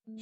So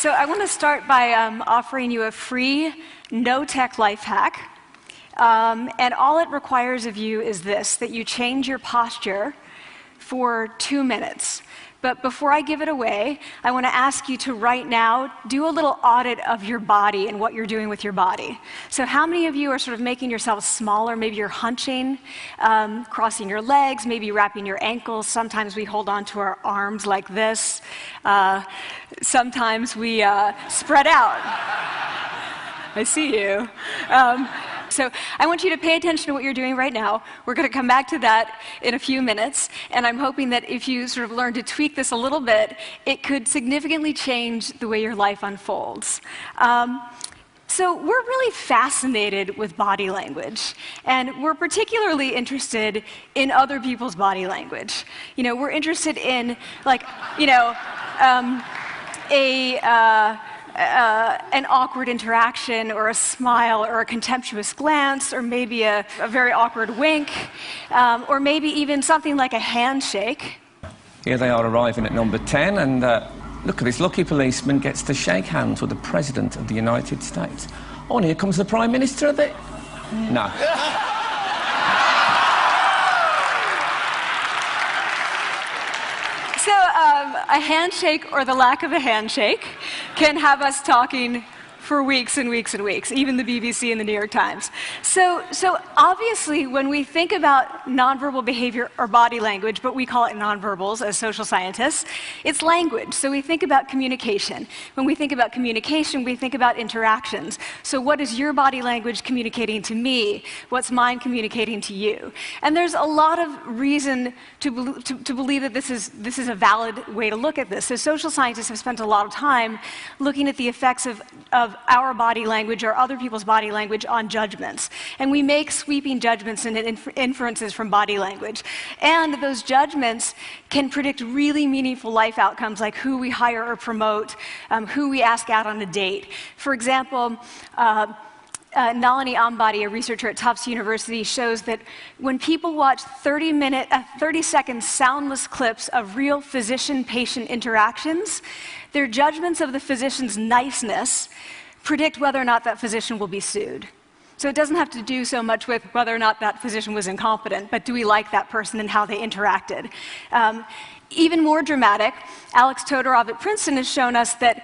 I want to start by offering you a free, no-tech life hack. And all it requires of you is this, that you change your posture for 2 minutes. But before I give it away, I want to ask you to right now do a little audit of your body and what you're doing with your body. So how many of you are sort of making yourselves smaller? Maybe you're hunching, crossing your legs, maybe wrapping your ankles. Sometimes we hold on to our arms like this. Sometimes we spread out. I see you. So I want you to pay attention to what you're doing right now. We're going to come back to that in a few minutes, and I'm hoping that if you sort of learn to tweak this a little bit, it could significantly change the way your life unfolds. So we're really fascinated with body language, and we're particularly interested in other people's body language. You know, we're interested in, like, you know, an awkward interaction, or a smile, or a contemptuous glance, or maybe a very awkward wink, or maybe even something like a handshake. Here they are arriving at number 10, and look at this lucky policeman gets to shake hands with the President of the United States. Oh, and here comes the Prime Minister of it. No. So a handshake, or the lack of a handshake, can have us talking for weeks and weeks and weeks, even the BBC and the New York Times. So obviously, when we think about nonverbal behavior or body language, but we call it nonverbals as social scientists, it's language. So we think about communication. When we think about communication, we think about interactions. So what is your body language communicating to me? What's mine communicating to you? And there's a lot of reason to believe that this is a valid way to look at this. So social scientists have spent a lot of time looking at the effects of our body language or other people's body language on judgments. And we make sweeping judgments and inferences from body language. And those judgments can predict really meaningful life outcomes, like who we hire or promote, who we ask out on a date. For example, Nalini Ambady, a researcher at Tufts University, shows that when people watch 30-second soundless clips of real physician-patient interactions, their judgments of the physician's niceness predict whether or not that physician will be sued. So it doesn't have to do so much with whether or not that physician was incompetent, but do we like that person and how they interacted? Even more dramatic, Alex Todorov at Princeton has shown us that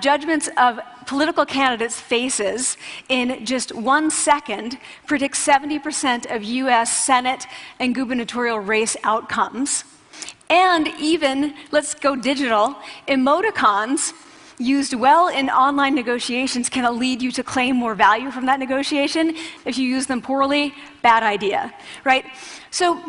judgments of political candidates' faces in just 1 second predict 70% of US Senate and gubernatorial race outcomes. And even, let's go digital, emoticons used well in online negotiations can lead you to claim more value from that negotiation. If you use them poorly, bad idea, right? So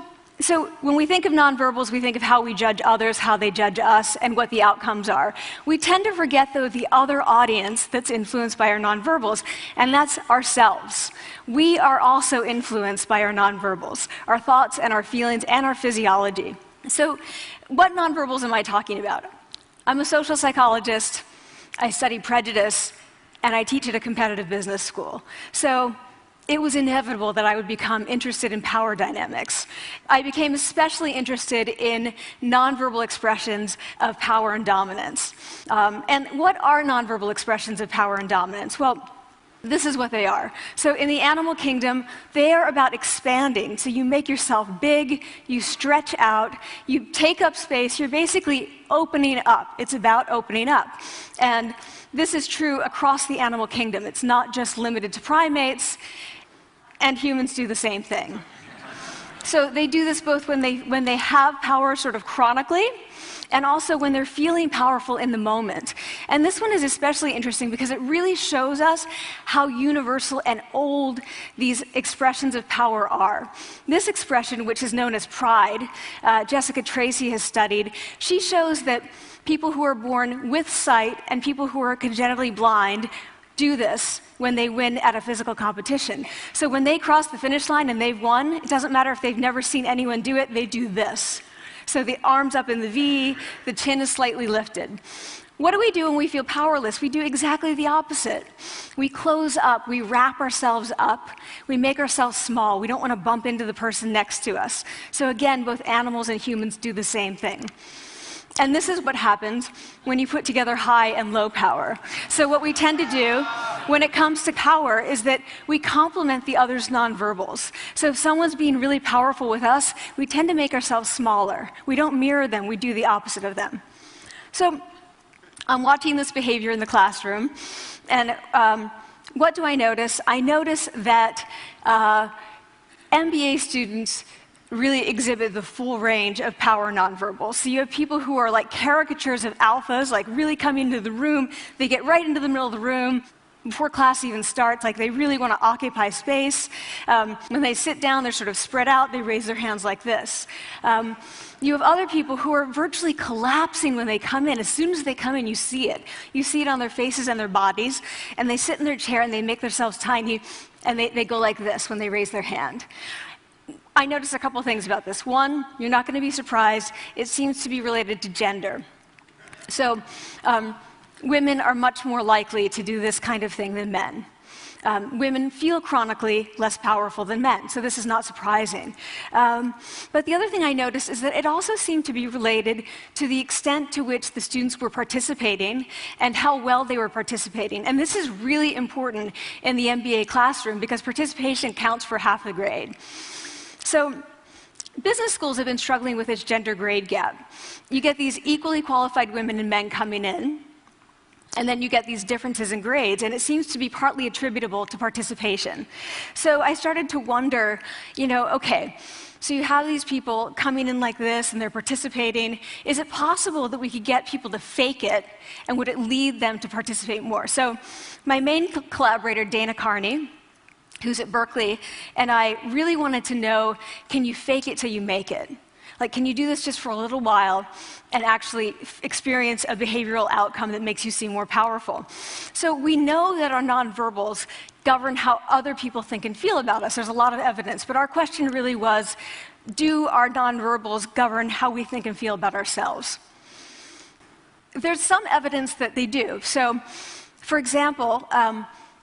when we think of nonverbals, we think of how we judge others, how they judge us, and what the outcomes are. We tend to forget, though, the other audience that's influenced by our nonverbals, and that's ourselves. We are also influenced by our nonverbals, our thoughts and our feelings and our physiology. So what nonverbals am I talking about? I'm a social psychologist, I study prejudice, and I teach at a competitive business school. So it was inevitable that I would become interested in power dynamics. I became especially interested in nonverbal expressions of power and dominance. And what are nonverbal expressions of power and dominance? Well, this is what they are. So in the animal kingdom, they are about expanding. So you make yourself big, you stretch out, you take up space, you're basically opening up. It's about opening up. And this is true across the animal kingdom. It's not just limited to primates, and humans do the same thing. So they do this both when they have power sort of chronically, and also when they're feeling powerful in the moment. And this one is especially interesting because it really shows us how universal and old these expressions of power are. This expression, which is known as pride, Jessica Tracy has studied, she shows that people who are born with sight and people who are congenitally blind do this when they win at a physical competition. So when they cross the finish line and they've won, it doesn't matter if they've never seen anyone do it, they do this. So the arms up in the V, the chin is slightly lifted. What do we do when we feel powerless? We do exactly the opposite. We close up, we wrap ourselves up, we make ourselves small. We don't want to bump into the person next to us. So again, both animals and humans do the same thing. And this is what happens when you put together high and low power. So what we tend to do when it comes to power is that we complement the other's nonverbals. So if someone's being really powerful with us, we tend to make ourselves smaller. We don't mirror them, we do the opposite of them. So I'm watching this behavior in the classroom, and what do I notice? I notice that MBA students really exhibit the full range of power nonverbals. So you have people who are like caricatures of alphas, like really coming into the room. They get right into the middle of the room before class even starts, like they really want to occupy space. When they sit down, they're sort of spread out. They raise their hands like this. You have other people who are virtually collapsing when they come in. As soon as they come in, you see it. You see it on their faces and their bodies, and they sit in their chair and they make themselves tiny, and they go like this when they raise their hand. I noticed a couple things about this. One, you're not going to be surprised. It seems to be related to gender. So women are much more likely to do this kind of thing than men. Women feel chronically less powerful than men, so this is not surprising. But the other thing I noticed is that it also seemed to be related to the extent to which the students were participating and how well they were participating. And this is really important in the MBA classroom because participation counts for half the grade. So business schools have been struggling with this gender grade gap. You get these equally qualified women and men coming in, and then you get these differences in grades, and it seems to be partly attributable to participation. So I started to wonder, okay, so you have these people coming in like this, and they're participating. Is it possible that we could get people to fake it, and would it lead them to participate more? So my main collaborator, Dana Carney, who's at Berkeley, and I really wanted to know, can you fake it till you make it? Like, can you do this just for a little while and actually experience a behavioral outcome that makes you seem more powerful? So we know that our nonverbals govern how other people think and feel about us. There's a lot of evidence, but our question really was, do our nonverbals govern how we think and feel about ourselves? There's some evidence that they do. So, for example,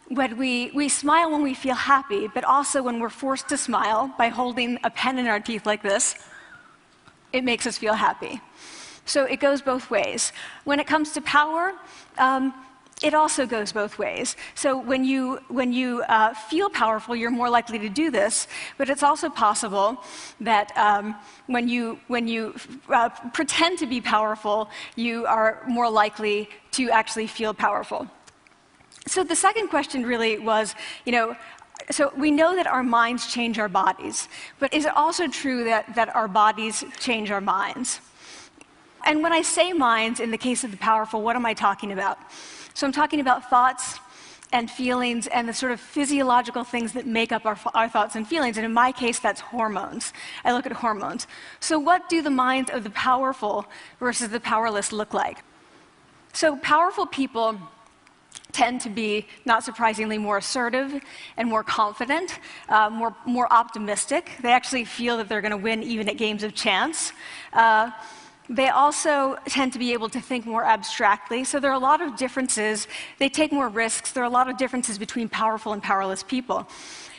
when we smile when we feel happy, but also when we're forced to smile by holding a pen in our teeth like this, it makes us feel happy. So it goes both ways. When it comes to power, it also goes both ways. So when you feel powerful, you're more likely to do this, but it's also possible that when you pretend to be powerful, you are more likely to actually feel powerful. So the second question really was, so we know that our minds change our bodies, but is it also true that our bodies change our minds? And when I say minds, in the case of the powerful, what am I talking about? So I'm talking about thoughts and feelings and the sort of physiological things that make up our thoughts and feelings. And in my case, that's hormones. I look at hormones. So what do the minds of the powerful versus the powerless look like? So powerful people tend to be, not surprisingly, more assertive and more confident, more optimistic. They actually feel that they're going to win even at games of chance. They also tend to be able to think more abstractly. So there are a lot of differences. They take more risks. There are a lot of differences between powerful and powerless people.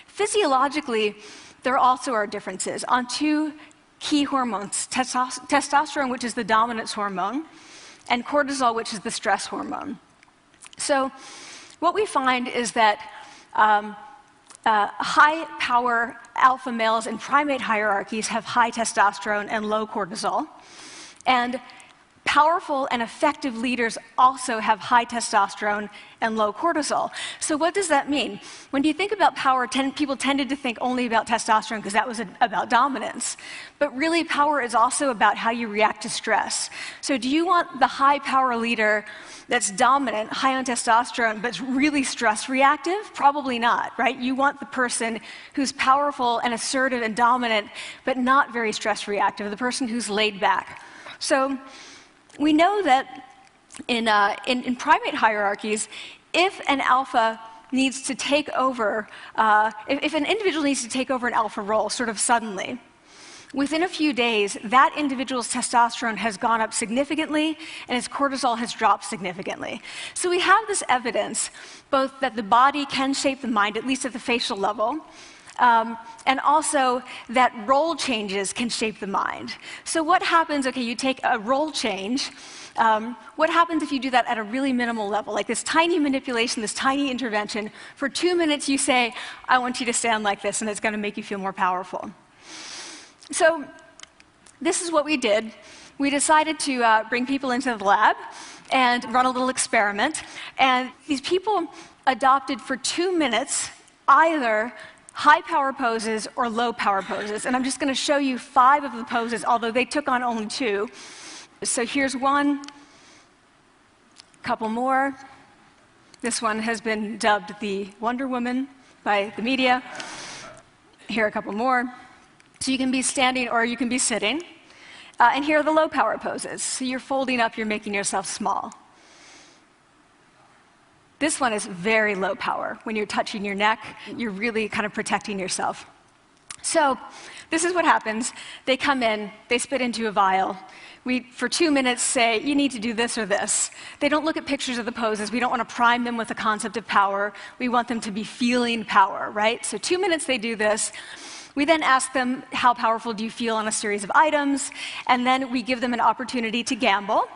Physiologically, there also are differences on two key hormones, testosterone, which is the dominance hormone, and cortisol, which is the stress hormone. So what we find is that high-power alpha males in primate hierarchies have high testosterone and low cortisol. And powerful and effective leaders also have high testosterone and low cortisol. So what does that mean? When you think about power, people tended to think only about testosterone because that was about dominance. But really, power is also about how you react to stress. So do you want the high-power leader that's dominant, high on testosterone, but really stress reactive? Probably not, right? You want the person who's powerful and assertive and dominant, but not very stress reactive, the person who's laid back. So we know that in primate hierarchies, if an alpha needs to take over, if an individual needs to take over an alpha role sort of suddenly, within a few days, that individual's testosterone has gone up significantly and his cortisol has dropped significantly. So we have this evidence, both that the body can shape the mind, at least at the facial level, and also that role changes can shape the mind. So what happens, okay, you take a role change, what happens if you do that at a really minimal level, like this tiny manipulation, this tiny intervention? For 2 minutes you say, I want you to stand like this, and it's going to make you feel more powerful. So this is what we did. We decided to bring people into the lab and run a little experiment. And these people adopted for 2 minutes either high power poses or low power poses. And I'm just going to show you 5 of the poses, although they took on only 2. So here's one, a couple more. This one has been dubbed the Wonder Woman by the media. Here are a couple more. So you can be standing or you can be sitting. And here are the low power poses. So you're folding up, you're making yourself small. This one is very low power. When you're touching your neck, you're really kind of protecting yourself. So this is what happens. They come in, they spit into a vial. We, for 2 minutes, say, you need to do this or this. They don't look at pictures of the poses. We don't want to prime them with the concept of power. We want them to be feeling power, right? So 2 minutes they do this. We then ask them, how powerful do you feel on a series of items? And then we give them an opportunity to gamble.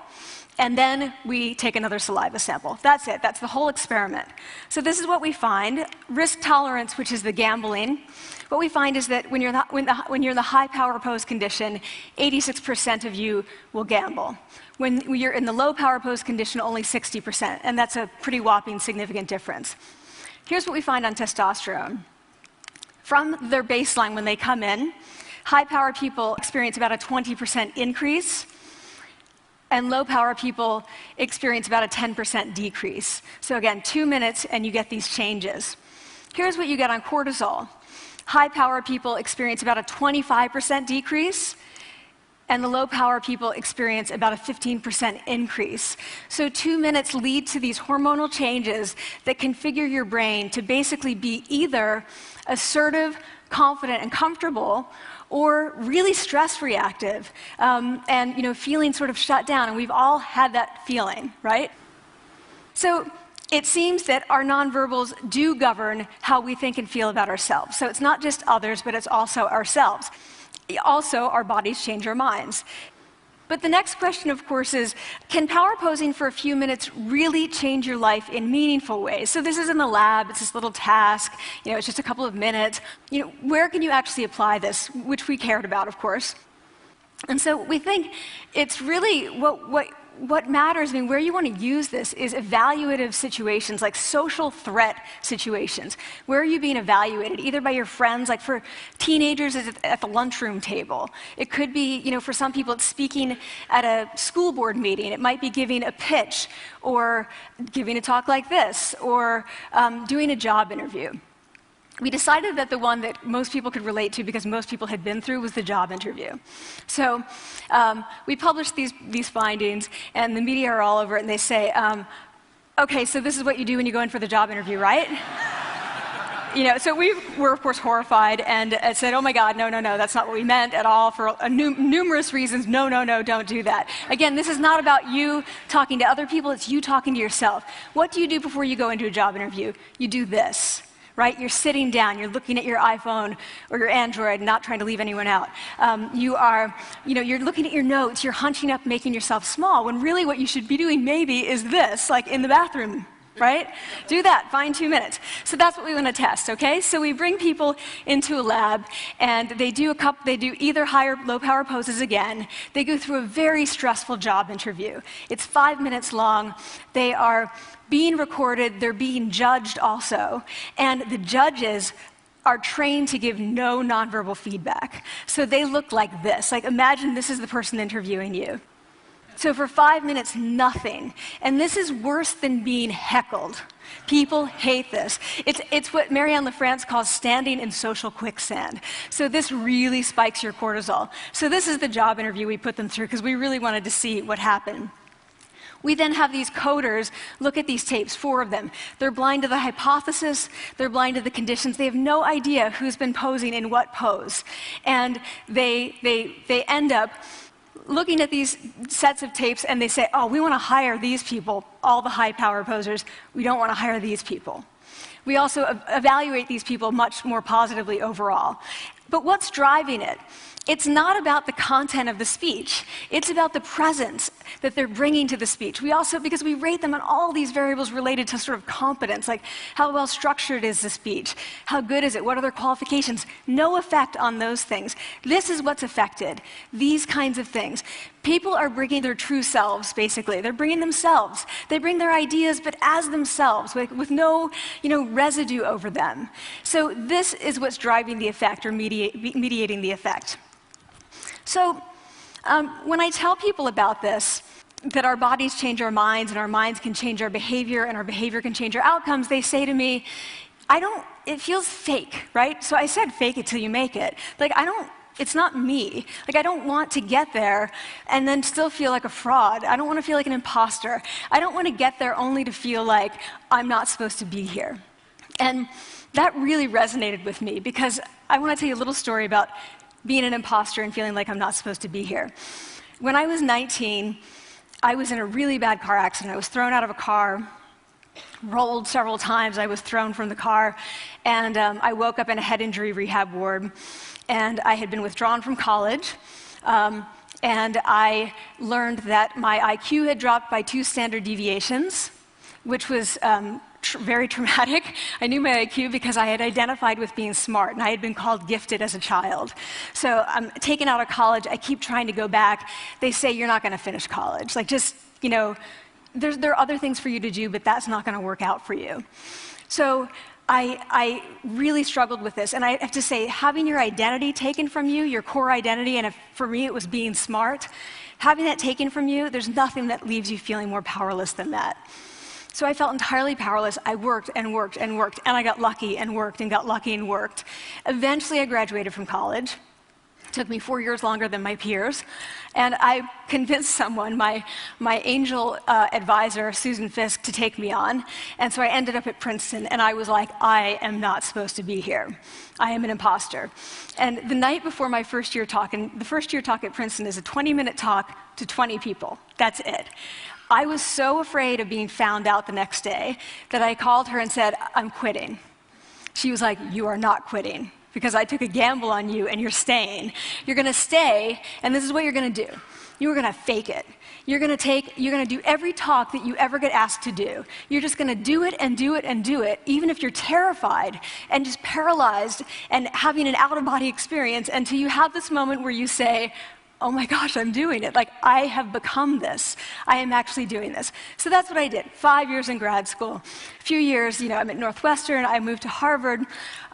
And then we take another saliva sample. That's it. That's the whole experiment. So this is what we find. Risk tolerance, which is the gambling. What we find is that when you're in the high power pose condition, 86% of you will gamble. When you're in the low power pose condition, only 60%. And that's a pretty whopping significant difference. Here's what we find on testosterone. From their baseline when they come in, high power people experience about a 20% increase, and low power people experience about a 10% decrease. So again, 2 minutes and you get these changes. Here's what you get on cortisol. High power people experience about a 25% decrease, and the low power people experience about a 15% increase. So 2 minutes lead to these hormonal changes that configure your brain to basically be either assertive, confident, and comfortable, or really stress reactive, and feeling sort of shut down. And we've all had that feeling, right? So it seems that our nonverbals do govern how we think and feel about ourselves. So it's not just others, but it's also ourselves. Also, our bodies change our minds. But the next question, of course, is, can power posing for a few minutes really change your life in meaningful ways? So this is in the lab, it's this little task, it's just a couple of minutes. Where can you actually apply this, which we cared about, of course. And so we think it's really what matters, where you want to use this is evaluative situations, like social threat situations. Where are you being evaluated? Either by your friends, like for teenagers, it's at the lunchroom table. It could be, for some people, it's speaking at a school board meeting. It might be giving a pitch, or giving a talk like this, or doing a job interview. We decided that the one that most people could relate to, because most people had been through, was the job interview. So we published these findings, and the media are all over it, and they say, okay, so this is what you do when you go in for the job interview, right? So we were, of course, horrified and said, oh my God, no, that's not what we meant at all, for numerous reasons. No, don't do that. Again, this is not about you talking to other people, it's you talking to yourself. What do you do before you go into a job interview? You do this. Right? You're sitting down, you're looking at your iPhone or your Android, not trying to leave anyone out. You're looking at your notes, you're hunching up, making yourself small, when really what you should be doing maybe is this, like in the bathroom, right? Do that, find 2 minutes. So that's what we want to test, okay? So we bring people into a lab, and they do either high or low power poses again. They go through a very stressful job interview. It's 5 minutes long. They are being recorded, they're being judged also, and the judges are trained to give no nonverbal feedback. So they look like this. Like, imagine this is the person interviewing you. So for 5 minutes, nothing. And this is worse than being heckled. People hate this. It's what Marianne LaFrance calls standing in social quicksand. So this really spikes your cortisol. So this is the job interview we put them through, because we really wanted to see what happened. We then have these coders look at these tapes, 4 of them. They're blind to the hypothesis, they're blind to the conditions, they have no idea who's been posing in what pose. And they end up looking at these sets of tapes and they say, oh, we want to hire these people, all the high power posers, we don't want to hire these people. We also evaluate these people much more positively overall. But what's driving it? It's not about the content of the speech. It's about the presence that they're bringing to the speech. We also, because we rate them on all these variables related to sort of competence, like how well structured is the speech? How good is it? What are their qualifications? No effect on those things. This is what's affected, these kinds of things. People are bringing their true selves, basically. They're bringing themselves. They bring their ideas, but as themselves, with no residue over them. So this is what's driving the effect, or mediating the effect. So when I tell people about this, that our bodies change our minds, and our minds can change our behavior, and our behavior can change our outcomes, they say to me, it feels fake, right? So I said, fake it till you make it. Like, it's not me. Like, I don't want to get there and then still feel like a fraud. I don't want to feel like an imposter. I don't want to get there only to feel like I'm not supposed to be here. And that really resonated with me, because I want to tell you a little story about being an imposter and feeling like I'm not supposed to be here. When I was 19, I was in a really bad car accident. I was thrown out of a car, rolled several times. I was thrown from the car, and I woke up in a head injury rehab ward. And I had been withdrawn from college, and I learned that my IQ had dropped by 2 standard deviations, which was very traumatic. I knew my IQ because I had identified with being smart, and I had been called gifted as a child. So I'm taken out of college. I keep trying to go back. They say, you're not going to finish college. Like, just, there are other things for you to do, but that's not going to work out for you. So I really struggled with this, and I have to say, having your identity taken from you, your core identity, and for me it was being smart, having that taken from you, there's nothing that leaves you feeling more powerless than that. So I felt entirely powerless. I worked and worked and worked, and I got lucky and worked and got lucky and worked. Eventually I graduated from college. It took me 4 years longer than my peers, and I convinced someone, my angel advisor, Susan Fisk, to take me on. And so I ended up at Princeton, and I was like, I am not supposed to be here. I am an imposter. And the night before my first year talk, and the first year talk at Princeton is a 20-minute talk to 20 people. That's it. I was so afraid of being found out the next day that I called her and said, I'm quitting. She was like, you are not quitting, because I took a gamble on you and you're staying. You're going to stay, and this is what you're going to do. You're going to fake it. You're going to do every talk that you ever get asked to do. You're just going to do it and do it and do it, even if you're terrified and just paralyzed and having an out-of-body experience, until you have this moment where you say, oh my gosh, I'm doing it. Like, I have become this. I am actually doing this. So that's what I did. 5 years in grad school. A few years, I'm at Northwestern. I moved to Harvard.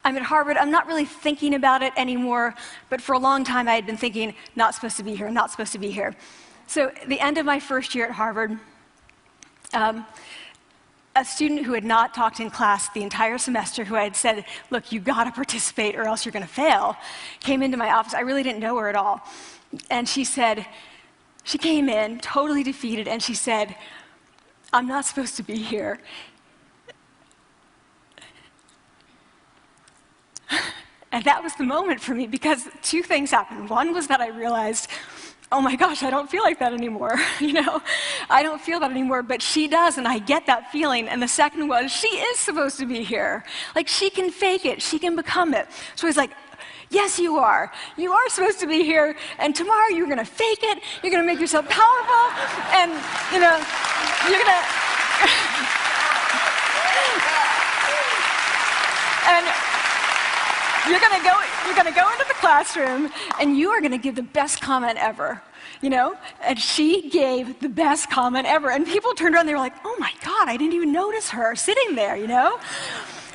I'm at Harvard. I'm not really thinking about it anymore, but for a long time I had been thinking, not supposed to be here, not supposed to be here. So at the end of my first year at Harvard, a student who had not talked in class the entire semester, who I had said, look, you've got to participate or else you're going to fail, came into my office. I really didn't know her at all. And she came in totally defeated, and she said, I'm not supposed to be here. And that was the moment for me, because 2 things happened. One was that I realized, oh my gosh, I don't feel like that anymore. I don't feel that anymore, but she does, and I get that feeling. And the second was, she is supposed to be here. Like, she can fake it, she can become it. So I was like, yes, you are. You are supposed to be here, and tomorrow you're going to fake it, you're going to make yourself powerful, and, you're going to... and you're going to go into the classroom, and you are going to give the best comment ever, And she gave the best comment ever, and people turned around, and they were like, oh my God, I didn't even notice her sitting there,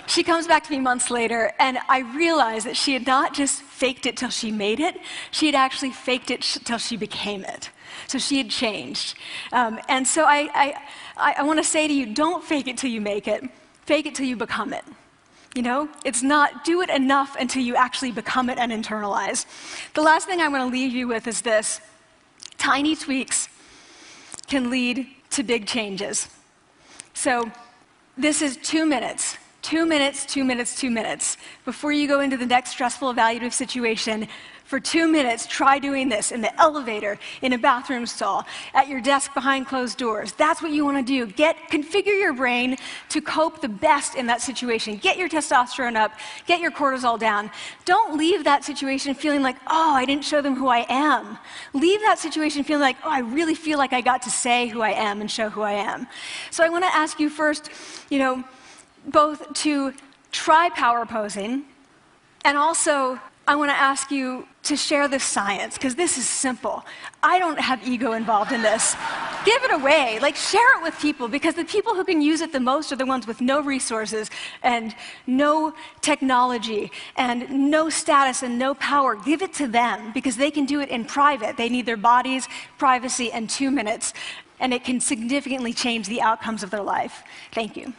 She comes back to me months later, and I realized that she had not just faked it till she made it, she had actually faked it till she became it. So she had changed. And so I want to say to you, don't fake it till you make it. Fake it till you become it. It's not do it enough until you actually become it and internalize. The last thing I'm going to leave you with is this. Tiny tweaks can lead to big changes. So this is 2 minutes. 2 minutes, 2 minutes, 2 minutes. Before you go into the next stressful evaluative situation, for 2 minutes, try doing this in the elevator, in a bathroom stall, at your desk behind closed doors. That's what you want to do. Configure your brain to cope the best in that situation. Get your testosterone up, get your cortisol down. Don't leave that situation feeling like, oh, I didn't show them who I am. Leave that situation feeling like, oh, I really feel like I got to say who I am and show who I am. So I want to ask you first, both to try power posing, and also I want to ask you to share this science, because this is simple. I don't have ego involved in this. Give it away. Share it with people, because the people who can use it the most are the ones with no resources and no technology and no status and no power. Give it to them, because they can do it in private. They need their bodies, privacy, and 2 minutes, and it can significantly change the outcomes of their life. Thank you.